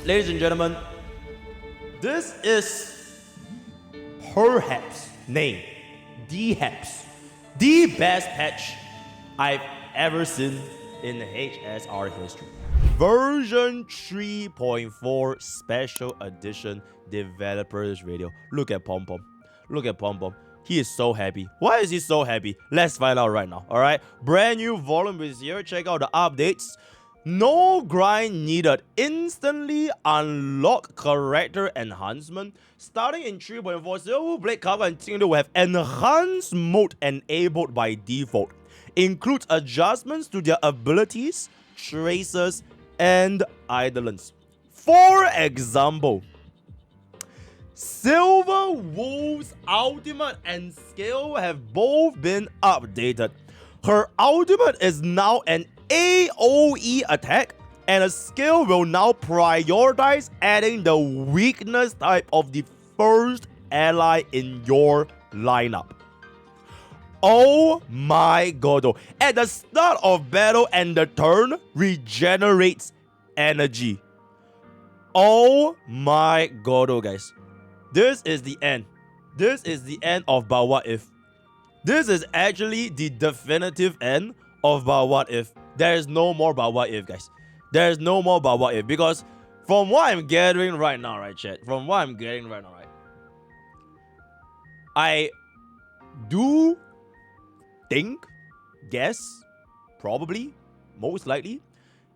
ladies and gentlemen, this is perhaps, nay, the best patch I've ever seen in the HSR history. Version 3.4 Special Edition Developers Radio. Look at Pom Pom. Look at Pom Pom. He is so happy. Why is he so happy? Let's find out right now. Alright. Brand new volume is here. Check out the updates. No grind needed. Instantly unlock character enhancement. Starting in 3.4, Silverwolf Blade Cargo and Tingle will have enhanced mode enabled by default. Includes adjustments to their abilities, traces, and idolants. For example, Silverwolf's ultimate and skill have both been updated. Her ultimate is now an AoE attack, and a skill will now prioritize adding the weakness type of the first ally in your lineup. Oh my god. At the start of battle and the turn, regenerates energy. Oh my god, guys. This is the end. This is the end of But What If. This is actually the definitive end of But What If. There is no more But What If, guys. There is no more But What If. Because from what I'm gathering right now, right, chat? From what I'm getting right now, right? I do think, guess, probably, most likely,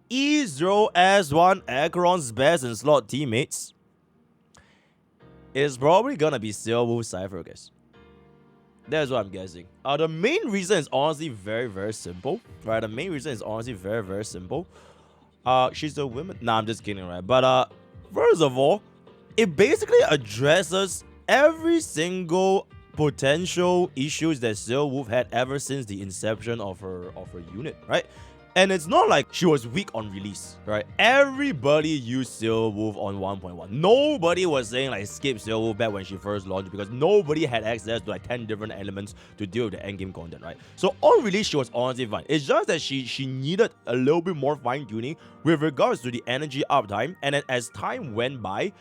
E0S1 Acheron's best in slot teammates is probably gonna be Silverwolf Cypher, guys. That's what I'm guessing. The main reason is honestly very, very simple, right? The main reason is honestly very, very simple. She's a woman. Nah, I'm just kidding, right? But first of all, it basically addresses every single potential issues that Silverwolf had ever since the inception of her unit, right? And it's not like she was weak on release, right? Everybody used Silverwolf on 1.1. Nobody was saying like skip Silverwolf back when she first launched because nobody had access to like 10 different elements to deal with the endgame content, right? So on release, she was honestly fine. It's just that she needed a little bit more fine-tuning with regards to the energy uptime. And then as time went by,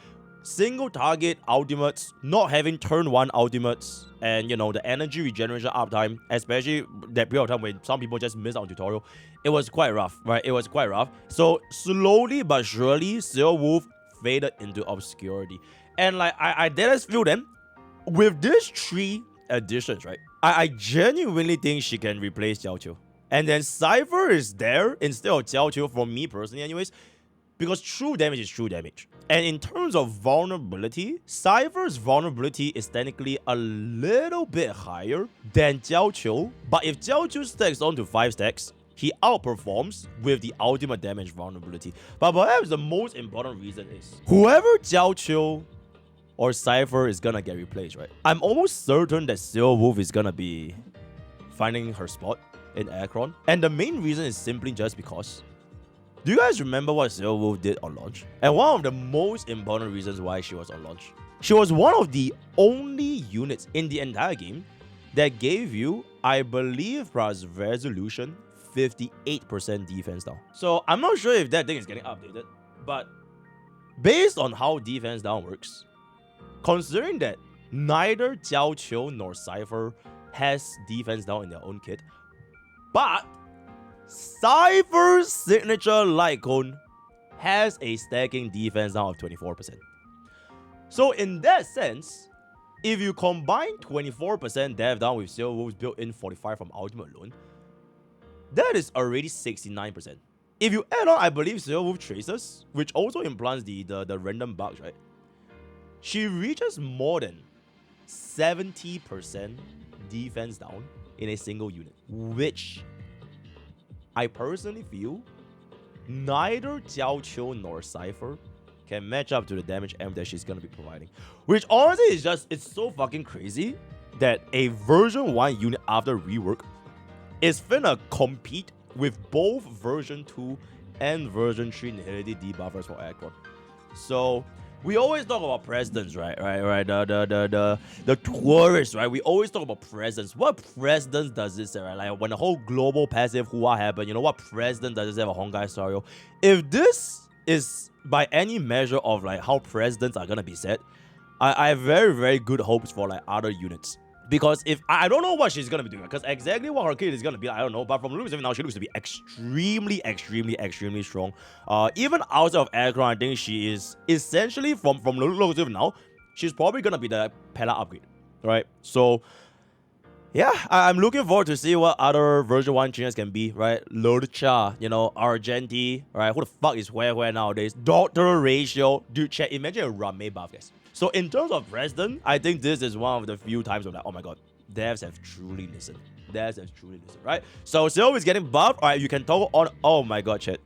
single target ultimates, not having turn 1 ultimates, and you know, the energy regeneration uptime, especially that period of time when some people just missed out on tutorial, it was quite rough, right? It was quite rough. So slowly but surely, Silverwolf faded into obscurity. And like I did feel them with these 3 additions, right? I genuinely think she can replace Jiao Qiu. And then Cypher is there instead of Jiao Qiu, for me personally anyways, because true damage is true damage. And in terms of vulnerability, Cypher's vulnerability is technically a little bit higher than Jiao Qiu. But if Jiao Qiu stacks onto 5 stacks, he outperforms with the ultimate damage vulnerability. But perhaps the most important reason is whoever Jiao Qiu or Cypher is gonna get replaced, right? I'm almost certain that Silverwolf is gonna be finding her spot in Acheron. And the main reason is simply just because, do you guys remember what Silverwolf did on launch? And one of the most important reasons why she was on launch, she was one of the only units in the entire game that gave you, I believe, plus resolution, 58% defense down. So I'm not sure if that thing is getting updated, but based on how defense down works, considering that neither Jiao Qiu nor Cypher has defense down in their own kit, but Cypher's signature light cone has a stacking defense down of 24%. So in that sense, if you combine 24% dev down with Silverwolf's built-in 45 from ultimate alone, that is already 69%. If you add on, I believe, Silverwolf traces, which also implants the random bugs, right? She reaches more than 70% defense down in a single unit, which I personally feel neither Jiao Qiu nor Cypher can match up to the damage amp that she's gonna be providing. Which honestly is just, it's so fucking crazy that a version 1 unit after rework is finna compete with both version 2 and version 3 nihility debuffers for Acheron. So we always talk about precedence, right? The tourists, right? We always talk about precedence. What precedence does this say, right? Like when the whole global passive Hua happened, you know what precedent does this have a Honkai scenario? If this is by any measure of like how presidents are gonna be set, I have very, very good hopes for like other units. Because if I don't know what she's gonna be doing, because exactly what her kid is gonna be, I don't know. But from looks of it now, she looks to be extremely, extremely, extremely strong. Even outside of Aircraft, I think she is essentially from looks of it now, she's probably gonna be the Pella upgrade, right? So yeah, I'm looking forward to see what other version 1 changes can be, right? Lodcha, you know, Argenti, right? Who the fuck is where nowadays? Doctor Ratio. Dude, check, imagine a Rame buff, guys. So in terms of President, I think this is one of the few times where like, oh my god, devs have truly listened. Devs have truly listened, right? So Silver is getting buffed. Alright, you can toggle on. Oh my god, chat.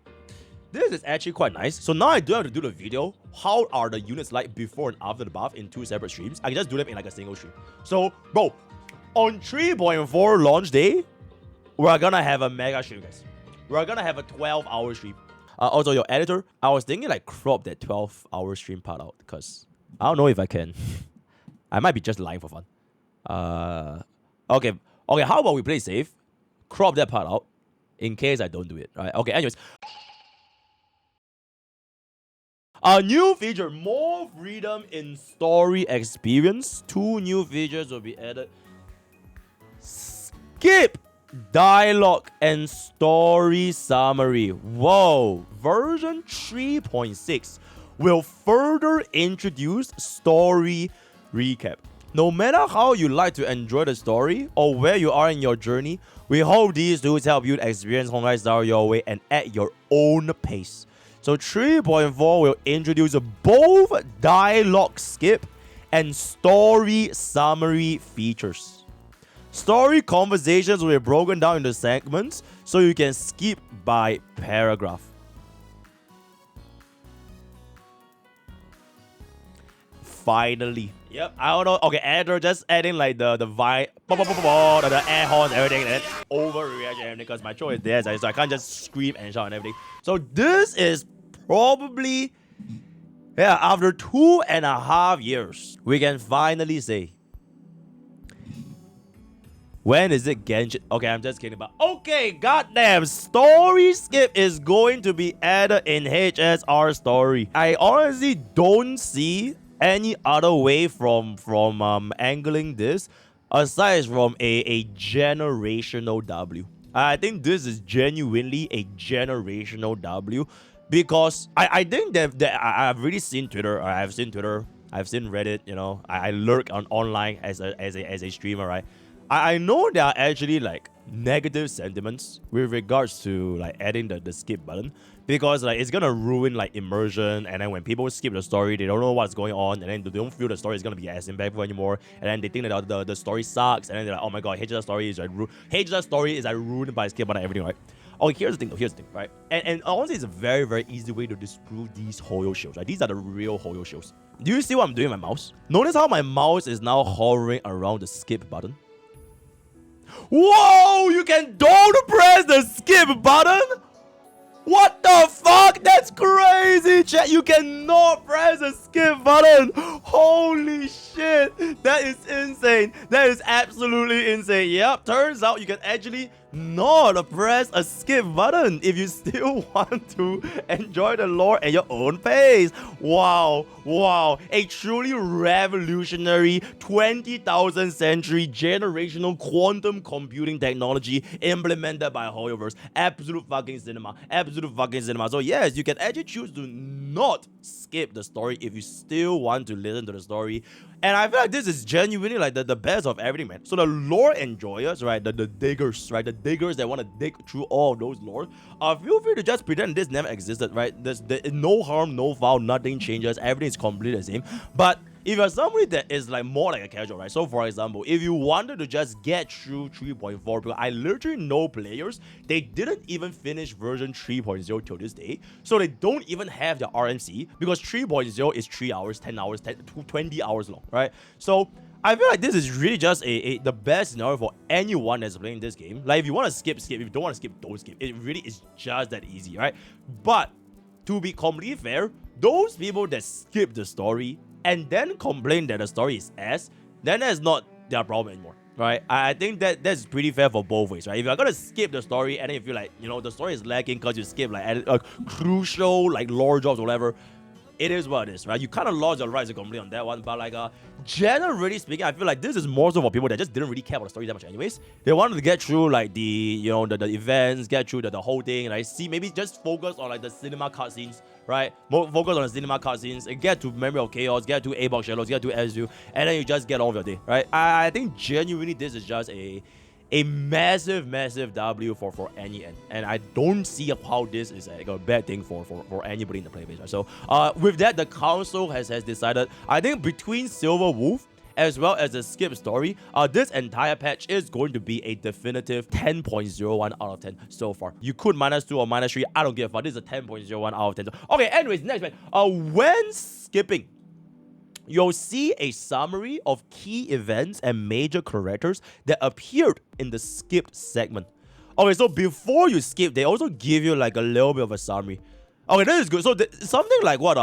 This is actually quite nice. So now I don't have to do the video. How are the units like before and after the buff in 2 separate streams? I can just do them in like a single stream. So, bro, on 3.4 launch day, we're gonna have a mega stream, guys. We're gonna have a 12-hour stream. Also, your editor, I was thinking like crop that 12-hour stream part out because I don't know if I can. I might be just lying for fun. Okay, how about we play safe? Crop that part out in case I don't do it, right? Okay, anyways. A new feature, more freedom in story experience. 2 new features will be added. Skip dialogue and story summary. Whoa, version 3.6 will further introduce story recap. No matter how you like to enjoy the story or where you are in your journey, we hope these tools help you experience Honkai Star your way and at your own pace. So 3.4 will introduce both dialogue skip and story summary features. Story conversations will be broken down into segments so you can skip by paragraph. Finally. Yep, I don't know. Okay, editor just adding like the vibe, the air horns, everything, and then overreact and everything because my show is there, so I can't just scream and shout and everything. So this is probably, yeah, after 2.5 years, we can finally say, when is it Genshin? Okay, I'm just kidding, but okay, goddamn, story skip is going to be added in HSR story. I honestly don't see any other way from angling this aside from a generational W. I think this is genuinely a generational W because I think that I've really seen Twitter. I've seen Reddit. You know, I lurk online as a streamer, right? I know there are actually like negative sentiments with regards to like adding the skip button because like it's gonna ruin like immersion, and then when people skip the story they don't know what's going on, and then they don't feel the story is gonna be as impactful anymore, and then they think that the story sucks, and then they're like, oh my god, HJ story is like ruined by skip button and everything, right? Oh, here's the thing, right? And honestly, it's a very, very easy way to disprove these Hoyo shields, right? These are the real Hoyo shields. Do you see what I'm doing with my mouse? Notice how my mouse is now hovering around the skip button. Whoa! You can don't press the skip button? What the fuck? That's crazy, chat. You cannot press the skip button. Holy shit. That is insane. That is absolutely insane. Yep, turns out you can actually not press a skip button if you still want to enjoy the lore at your own pace. Wow, wow, a truly revolutionary 20,000 century generational quantum computing technology implemented by Hoyoverse. Absolute fucking cinema. Absolute fucking cinema. So yes, you can actually choose to not skip the story if you still want to listen to the story. And I feel like this is genuinely like the best of everything, man. So the lore enjoyers, right, the diggers, right, the diggers that want to dig through all of those lore, feel free to just pretend this never existed, right? There's no harm, no foul, nothing changes, everything is completely the same. But if you're somebody that is like more like a casual, right? So for example, if you wanted to just get through 3.4, because I literally know players, they didn't even finish version 3.0 till this day. So they don't even have their RMC because 3.0 is 3 hours, 10 hours, 20 hours long, right? So I feel like this is really just the best scenario for anyone that's playing this game. Like if you want to skip, skip. If you don't want to skip, don't skip. It really is just that easy, right? But to be completely fair, those people that skip the story and then complain that the story is ass, then that's not their problem anymore. right? I think that's pretty fair for both ways, right? If you're gonna skip the story and then if you like, you know, the story is lacking because you skip like crucial like lore drops or whatever, it is what it is, right? You kind of lost your rights to complain on that one, but like generally speaking, I feel like this is more so for people that just didn't really care about the story that much anyways. They wanted to get through like the, you know, the events, get through the whole thing, right? See, maybe just focus on like the cinema cutscenes, right? More focus on the cinema cutscenes and get to Memory of Chaos, get to A-Box Shadows, get to SU, and then you just get on with your day, right? I think genuinely this is just a massive W for any end, and I don't see how this is like a bad thing for anybody in the playbase, right? So with that, the council has decided, I think between Silverwolf as well as the skip story, this entire patch is going to be a definitive 10.01 out of 10 so far. You could -2 or -3, I don't give a fuck. This is a 10.01 out of 10. Okay, anyways, next man. When skipping, you'll see a summary of key events and major characters that appeared in the skipped segment. Okay, so before you skip, they also give you like a little bit of a summary. Okay, this is good. So something like what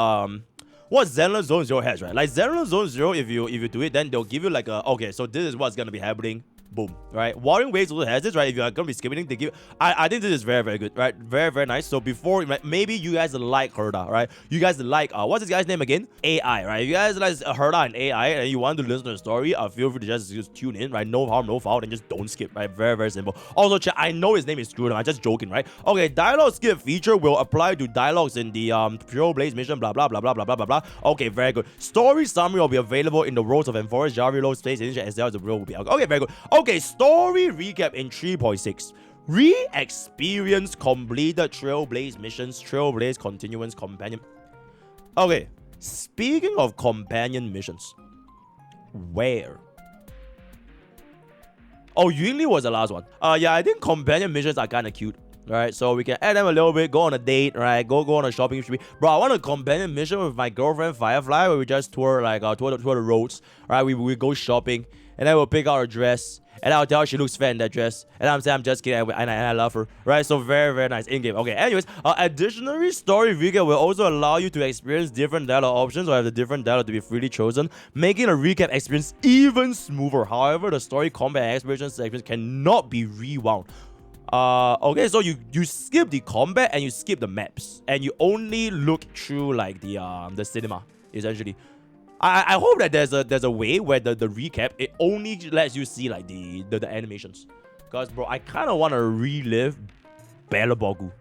Zenless Zone Zero has, right? Like Zenless Zone Zero, if you do it, then they'll give you like a, okay, so this is what's gonna be happening. Boom, right? Warring Waves also has this, right? If you're gonna be skipping, they give. I think this is very good, right? Very nice. So before, maybe you guys like Herda, right? You guys like what's this guy's name again? AI, right? If you guys like Herda and AI, and you want to listen to the story, feel free to just tune in, right? No harm, no foul, and just don't skip, right? Very simple. Also, chat, I know his name is Screwed. I'm just joking, right? Okay, dialogue skip feature will apply to dialogues in the Pure Blaze mission. Blah blah blah blah blah blah blah blah. Okay, very good. Story summary will be available in the Roads of Enforced, Jari Load, Space Ninja, as well as the real will be. Okay, very good. Okay, story recap in 3.6. Re-experience completed Trailblaze missions, Trailblaze Continuance Companion. Okay, speaking of companion missions, where? Oh, Yunli was the last one. Yeah, I think companion missions are kind of cute. Right, so we can add them a little bit, go on a date, right? Go on a shopping spree. Bro, I want a companion mission with my girlfriend Firefly where we just tour like tour the roads. Right, we go shopping and then we'll pick out a dress and I'll tell her she looks fat in that dress. And I'm saying I'm just kidding and I love her. Right, so very nice in game. Okay, anyways, additionally, story recap will also allow you to experience different dialogue options or have the different dialogue to be freely chosen, making a recap experience even smoother. However, the story, combat, and exploration segments cannot be rewound. Okay, so you skip the combat and you skip the maps and you only look through like the cinema essentially. I hope that there's a way where the recap, it only lets you see like the animations, because bro, I kind of want to relive Belabogu,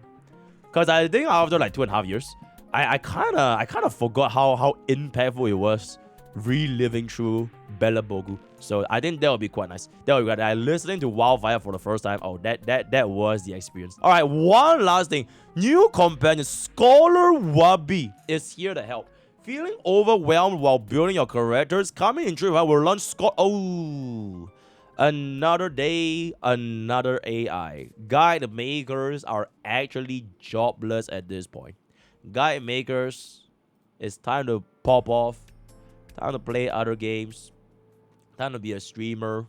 because I think after like 2.5 years, I kind of forgot how impactful it was reliving through Belabogu. So I think that would be quite nice. That would be great. Listening to Wildfire for the first time. Oh, that was the experience. All right, one last thing. New companion Scholar Wubbie is here to help. Feeling overwhelmed while building your characters? Coming in 3 will launch Oh, another day, another AI. Guide makers are actually jobless at this point. Guide makers, it's time to pop off. Time to play other games. Time to be a streamer.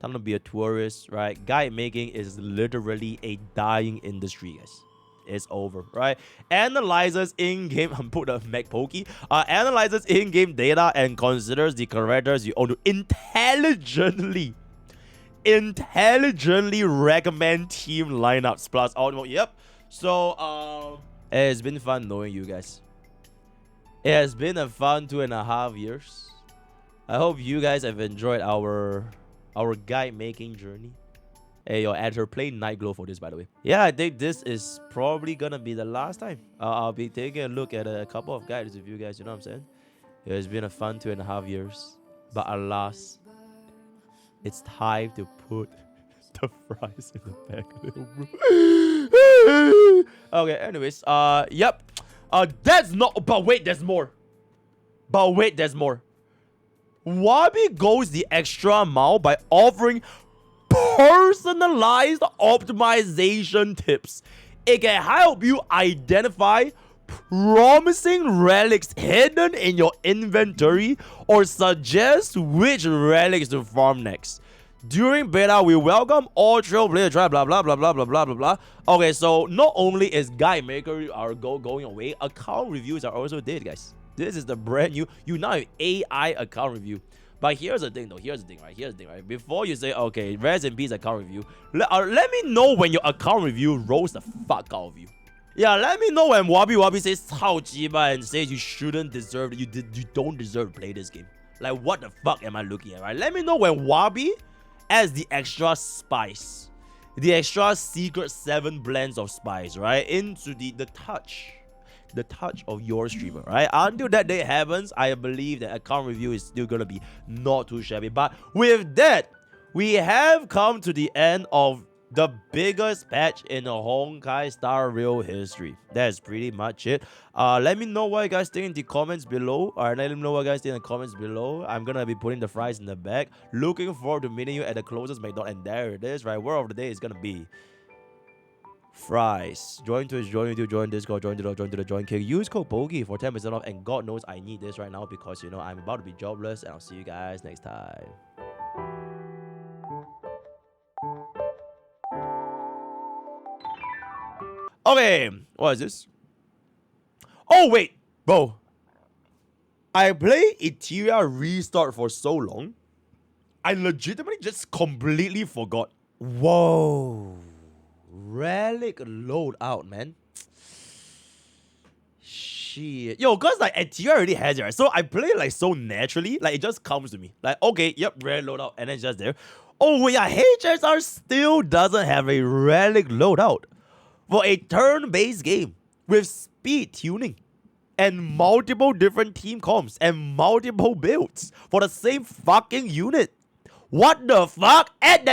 Time to be a tourist, right? Guide making is literally a dying industry, guys. It's over, right? Analyzes in-game, put the MrPokke, analyzes in-game data and considers the characters you own to intelligently recommend team lineups plus auto. Yep. So, it's been fun knowing you guys. It has been a fun 2.5 years. I hope you guys have enjoyed our guide making journey. Hey, yo, add her play Nightglow for this, by the way. Yeah, I think this is probably gonna be the last time. I'll be taking a look at a couple of guides with you guys, you know what I'm saying? It has been a fun 2.5 years. But alas, it's time to put the fries in the back, little bro. Okay, anyways, yep. That's not, but wait, there's more. Wubbie goes the extra mile by offering personalized optimization tips. It can help you identify promising relics hidden in your inventory or suggest which relics to farm next. During beta, we welcome all Trailblazer try blah blah blah blah blah blah blah blah. Okay, so not only is Guide Maker going away, account reviews are also dead, guys. This is the brand new. You now have AI account review. But here's the thing, though. Here's the thing, right? Before you say, okay, rest in peace account review, let me know when your account review rolls the fuck out of you. Yeah, let me know when Wubbie says Cao Jiba and says you shouldn't deserve it. You don't deserve to play this game. Like, what the fuck am I looking at, right? Let me know when Wubbie adds the extra spice, the extra secret 7 blends of spice, right, into the touch of your streamer, right? Until that day happens, I believe that account review is still gonna be not too shabby. But with that, we have come to the end of the biggest patch in the Honkai Star Rail history. That's pretty much it. Let me know what you guys think in the comments below. Alright, let me know what you guys think in the comments below. I'm gonna be putting the fries in the back. Looking forward to meeting you at the closest McDonald's. And there it is, right? Word of the day is gonna be fries. Join Twitch, join YouTube, join Discord, join the join kick. Use code POKE for 10% off. And God knows I need this right now because, you know, I'm about to be jobless. And I'll see you guys next time. Okay, what is this? Oh, wait, bro. I played Etheria Restart for so long, I legitimately just completely forgot. Whoa. Relic Loadout, man. Shit. Yo, cause like Etheria already has it, right? So I play it like so naturally, like it just comes to me. Like, okay, yep, Relic Loadout, and it's just there. Oh, yeah, HSR still doesn't have a Relic Loadout for a turn-based game with speed tuning and multiple different team comps and multiple builds for the same fucking unit. What the fuck? At that